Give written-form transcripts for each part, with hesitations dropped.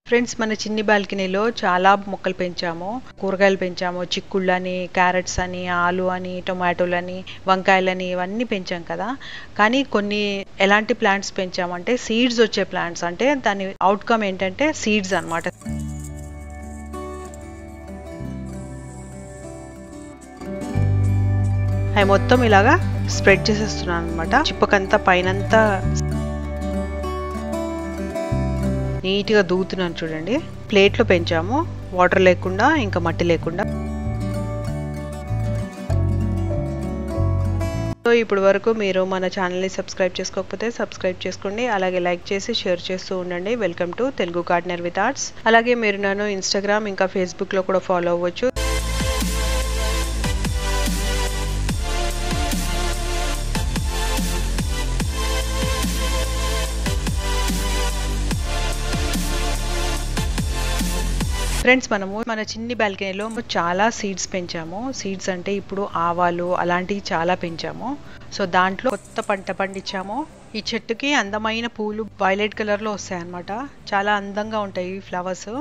Friends మన చిన్ని బాల్కనీలో చాలా మొక్కలు పెంచాము. కూరగాయలు పెంచాము. చిక్కుళ్ళని, క్యారెట్స్ అని, ఆలు అని, టొమాటోలని, వంకాయలని ఇవన్నీ పెంచాం కదా. కానీ కొన్ని ఎలాంటి ప్లాంట్స్ పెంచామంటే సీడ్స్ వచ్చే ప్లాంట్స్, అంటే దాని అవుట్కమ్ ఏంటంటే సీడ్స్ అన్నమాట. అవి మొత్తం ఇలాగా స్ప్రెడ్ చేసేస్తున్నాను అనమాట. చిప్పకంతా పైనంతా నీట్గా దూతున్నాను చూడండి. ప్లేట్లో పెంచాము, వాటర్ లేకుండా, ఇంకా మట్టి లేకుండా. సో ఇప్పుడు వరకు మీరు మన ఛానల్ని సబ్స్క్రైబ్ చేసుకోకపోతే సబ్స్క్రైబ్ చేసుకోండి. అలాగే లైక్ చేసి షేర్ చేస్తూ ఉండండి. Welcome to Telugu gardener with arts. అలాగే మీరు నన్ను ఇన్స్టాగ్రామ్ ఇంకా ఫేస్బుక్లో కూడా ఫాలో అవ్వచ్చు. ఫ్రెండ్స్ మనము మన చిన్ని బాల్కనీలో చాలా సీడ్స్ పెంచాము. సీడ్స్ అంటే ఇప్పుడు ఆవాలు అలాంటివి చాలా పెంచాము. సో దాంట్లో కొత్త పంట పండించాము. ఈ చెట్టుకి అందమైన పూలు వైలెట్ కలర్లో వస్తాయి అన్నమాట. చాలా అందంగా ఉంటాయి ఫ్లవర్స్.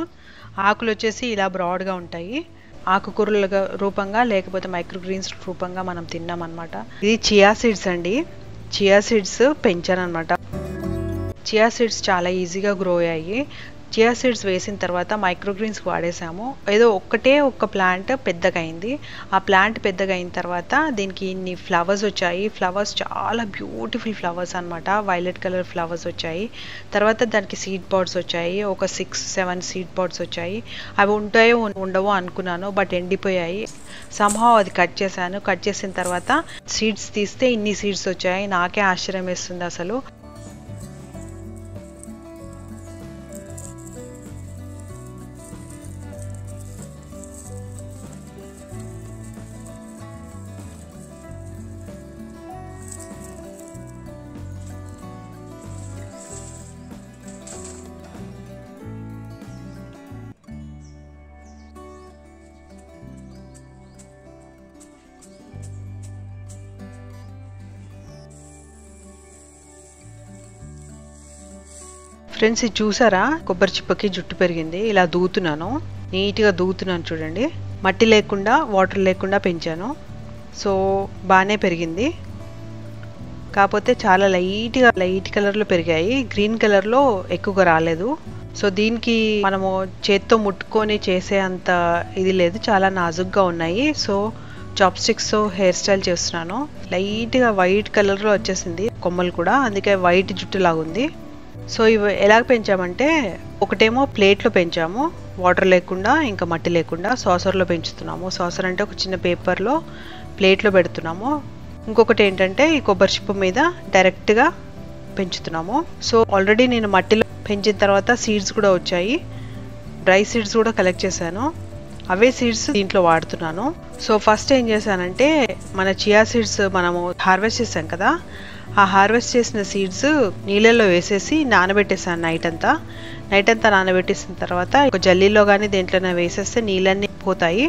ఆకులు వచ్చేసి ఇలా బ్రాడ్గా ఉంటాయి. ఆకుకూరల రూపంగా లేకపోతే మైక్రోగ్రీన్స్ రూపంగా మనం తిన్నాం అనమాట. ఇది చియా సీడ్స్ అండి. చియా సీడ్స్ పెంచాను అనమాట. చియా సీడ్స్ చాలా ఈజీగా గ్రో అయ్యాయి. చియా సీడ్స్ వేసిన తర్వాత మైక్రోగ్రీన్స్కి వాడేసాము. ఏదో ఒక్క ప్లాంట్ పెద్దగా అయింది. ఆ ప్లాంట్ పెద్దగా అయిన తర్వాత దీనికి ఇన్ని ఫ్లవర్స్ వచ్చాయి. ఫ్లవర్స్ చాలా బ్యూటిఫుల్ ఫ్లవర్స్ అనమాట. వైలెట్ కలర్ ఫ్లవర్స్ వచ్చాయి. తర్వాత దానికి సీడ్ పాడ్స్ వచ్చాయి. ఒక 6-7 సీడ్ పాడ్స్ వచ్చాయి. అవి ఉంటాయో ఉండవో అనుకున్నాను, బట్ ఎండిపోయాయి. సంహౌ అది కట్ చేశాను. కట్ చేసిన తర్వాత సీడ్స్ తీస్తే ఇన్ని సీడ్స్ వచ్చాయి. నాకే ఆశ్చర్యం వేస్తుంది అసలు. ఫ్రెండ్స్ ఇది చూసారా, కొబ్బరి చిప్పకి జుట్టు పెరిగింది. ఇలా దూతున్నాను, నీట్గా దూతున్నాను చూడండి. మట్టి లేకుండా, వాటర్ లేకుండా పెంచాను. సో బాగానే పెరిగింది. కాకపోతే చాలా లైట్ కలర్లో పెరిగాయి. గ్రీన్ కలర్లో ఎక్కువగా రాలేదు. సో దీనికి మనము చేత్తో ముట్టుకొని చేసే అంత ఇది లేదు, చాలా నాజుగ్గా ఉన్నాయి. So chopsticks hair style చేస్తున్నాను. లైట్గా వైట్ కలర్లో వచ్చేసింది కొమ్మలు కూడా, అందుకే వైట్ జుట్టు లాగుంది. సో ఇవి ఎలా పెంచామంటే, ఒకటేమో ప్లేట్లో పెంచాము, వాటర్ లేకుండా ఇంకా మట్టి లేకుండా. సాసర్లో పెంచుతున్నాము. సాసర్ అంటే ఒక చిన్న పేపర్లో ప్లేట్లో పెడుతున్నాము. ఇంకొకటి ఏంటంటే ఈ కొబ్బరి చిప్ప మీద డైరెక్ట్గా పెంచుతున్నాము. సో ఆల్రెడీ నేను మట్టిలో పెంచిన తర్వాత సీడ్స్ కూడా వచ్చాయి. డ్రై సీడ్స్ కూడా కలెక్ట్ చేశాను. అవే సీడ్స్ దీంట్లో వాడుతున్నాను. సో ఫస్ట్ ఏం చేశానంటే, మన చియా సీడ్స్ మనము హార్వెస్ట్ చేసాం కదా, ఆ హార్వెస్ట్ చేసిన సీడ్స్ నీళ్ళల్లో వేసేసి నానబెట్టేసాను నైట్ అంతా నానబెట్టేసిన తర్వాత ఒక జల్లీలో కానీ దేంట్లోనే వేసేస్తే నీళ్ళన్నీ పోతాయి.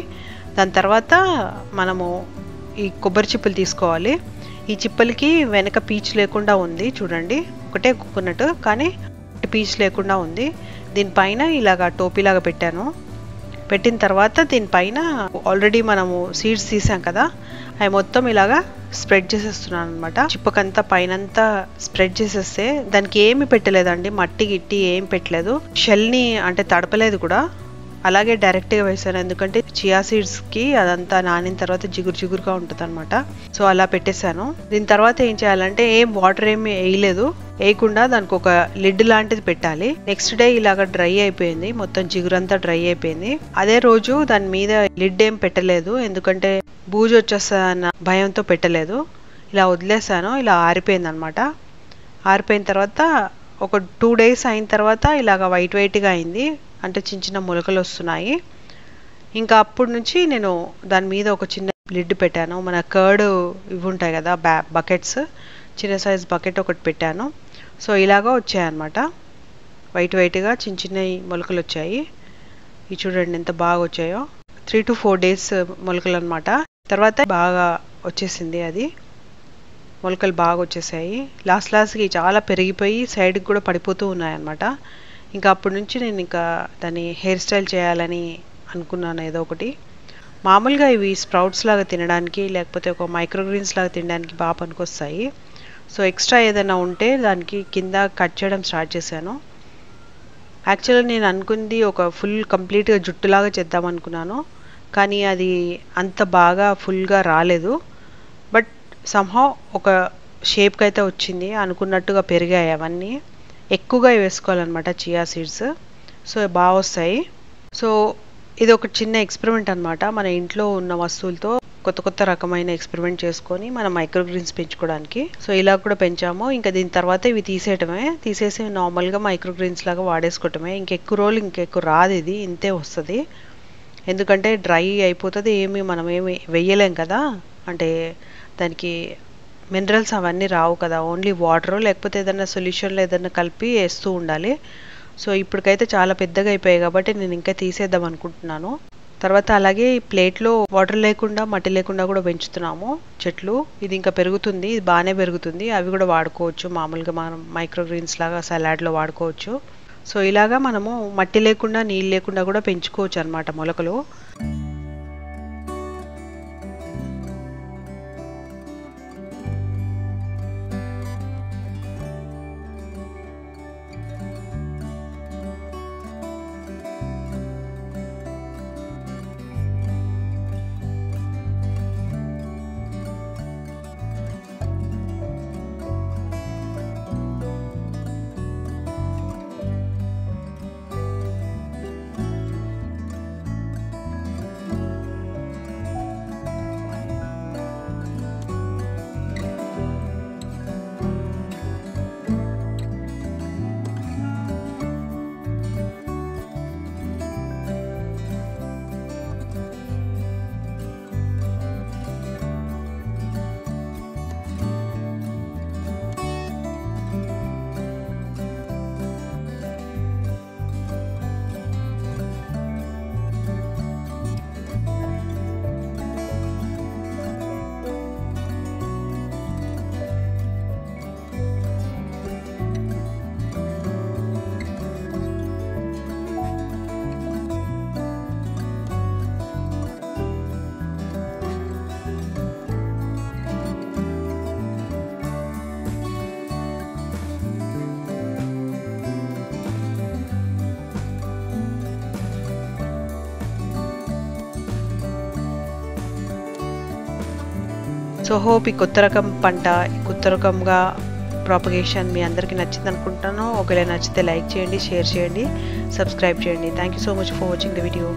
దాని తర్వాత మనము ఈ కొబ్బరి చిప్పలు తీసుకోవాలి. ఈ చిప్పలకి వెనక పీచు లేకుండా ఉంది చూడండి. ఒకటే కోకోనట్ కానీ పీచు లేకుండా ఉంది. దీనిపైన ఇలాగా టోపీలాగా పెట్టాను. పెట్టిన తర్వాత దీనిపైన ఆల్రెడీ మనము సీడ్స్ తీసాం కదా, అవి మొత్తం ఇలాగా స్ప్రెడ్ చేసేస్తున్నాను అనమాట. చిప్పకంతా పైనంతా స్ప్రెడ్ చేసేస్తే దానికి ఏమి పెట్టలేదండి, మట్టి గిట్టి ఏం పెట్టలేదు. షెల్ని అంటే తడపలేదు కూడా, అలాగే డైరెక్ట్గా వేసాను. ఎందుకంటే చియా సీడ్స్కి అదంతా నానిన తర్వాత జిగురుగా ఉంటుంది అనమాట. సో అలా పెట్టేశాను. దీని తర్వాత ఏం చేయాలంటే, ఏం వాటర్ ఏమి వేయలేదు, వేయకుండా దానికి ఒక లిడ్ లాంటిది పెట్టాలి. నెక్స్ట్ డే ఇలాగ డ్రై అయిపోయింది, మొత్తం జిగురంతా డ్రై అయిపోయింది. అదే రోజు దాని మీద లిడ్ ఏం పెట్టలేదు, ఎందుకంటే బూజు వచ్చేస్తాదన్న భయంతో పెట్టలేదు. ఇలా వదిలేసాను. ఇలా ఆరిపోయింది అనమాట. ఆరిపోయిన తర్వాత ఒక 2 days అయిన తర్వాత ఇలాగ వైట్గా అయింది. అంటే చిన్న మొలకలు వస్తున్నాయి. ఇంకా అప్పటి నుంచి నేను దాని మీద ఒక చిన్న లిడ్ పెట్టాను. మన కర్డ్ ఇవి ఉంటాయి కదా, బకెట్స్, చిన్న సైజ్ బకెట్ ఒకటి పెట్టాను. సో ఇలాగా వచ్చాయన్నమాట. వైట్గా చిన్న మొలకలు వచ్చాయి. ఇవి చూడండి ఎంత బాగా వచ్చాయో. 3 to 4 days మొలకలు అనమాట. తర్వాత బాగా వచ్చేసింది, అది మొలకలు బాగా వచ్చేసాయి. లాస్ట్కి చాలా పెరిగిపోయి సైడ్కి కూడా పడిపోతూ ఉన్నాయన్నమాట. ఇంకా అప్పటి నుంచి నేను ఇంకా దాన్ని హెయిర్ స్టైల్ చేయాలని అనుకున్నాను ఏదో ఒకటి. మామూలుగా ఇవి స్ప్రౌట్స్ లాగా తినడానికి లేకపోతే ఒక మైక్రోగ్రీన్స్ లాగా తినడానికి బాగా పనికొస్తాయి. సో ఎక్స్ట్రా ఏదైనా ఉంటే దానికి కింద కట్ చేయడం స్టార్ట్ చేశాను. యాక్చువల్గా నేను అనుకుంది ఒక ఫుల్ కంప్లీట్గా జుట్టులాగా చేద్దాం అనుకున్నాను, కానీ అది అంత బాగా ఫుల్గా రాలేదు. బట్ సమ్హౌ ఒక షేప్కి అయితే వచ్చింది, అనుకున్నట్టుగా పెరిగాయి. అవన్నీ ఎక్కువగా వేసుకోవాలన్నమాట చియా సీడ్స్, సో బాగా వస్తాయి. సో ఇది ఒక చిన్న ఎక్స్పెరిమెంట్ అనమాట. మన ఇంట్లో ఉన్న వస్తువులతో కొత్త కొత్త రకమైన ఎక్స్పెరిమెంట్ చేసుకొని మనం మైక్రోగ్రీన్స్ పెంచుకోవడానికి. సో ఇలా కూడా పెంచాము. ఇంకా దీని తర్వాత ఇవి తీసేసి నార్మల్గా మైక్రోగ్రీన్స్ లాగా వాడేసుకోవటమే. ఇంకెక్కువ రోజులు ఇంకెక్కువ రాదు, ఇది ఇంతే వస్తుంది. ఎందుకంటే డ్రై అయిపోతుంది, మనం ఏమి వెయ్యలేం కదా, అంటే దానికి మినరల్స్ అవన్నీ రావు కదా, ఓన్లీ వాటర్ లేకపోతే ఏదైనా సొల్యూషన్లో ఏదైనా కలిపి వేస్తూ ఉండాలి. సో ఇప్పటికైతే చాలా పెద్దగా అయిపోయాయి కాబట్టి నేను ఇంకా తీసేద్దాం అనుకుంటున్నాను. తర్వాత అలాగే ఈ ప్లేట్లో వాటర్ లేకుండా మట్టి లేకుండా కూడా పెంచుతున్నాము చెట్లు. ఇది ఇంకా పెరుగుతుంది, ఇది బాగానే పెరుగుతుంది. అవి కూడా వాడుకోవచ్చు, మామూలుగా మనం మైక్రోగ్రీన్స్ లాగా సలాడ్లో వాడుకోవచ్చు. సో ఇలాగా మనము మట్టి లేకుండా నీళ్ళు లేకుండా కూడా పెంచుకోవచ్చు అన్నమాట మొలకలు. సో హోప్ ఈ కొత్త రకం పంట, కొత్త రకంగా ప్రాపగేషన్ మీ అందరికీ నచ్చింది అనుకుంటాను. ఒకవేళ నచ్చితే లైక్ చేయండి, షేర్ చేయండి, సబ్స్క్రైబ్ చేయండి. Thank you so much for watching the video.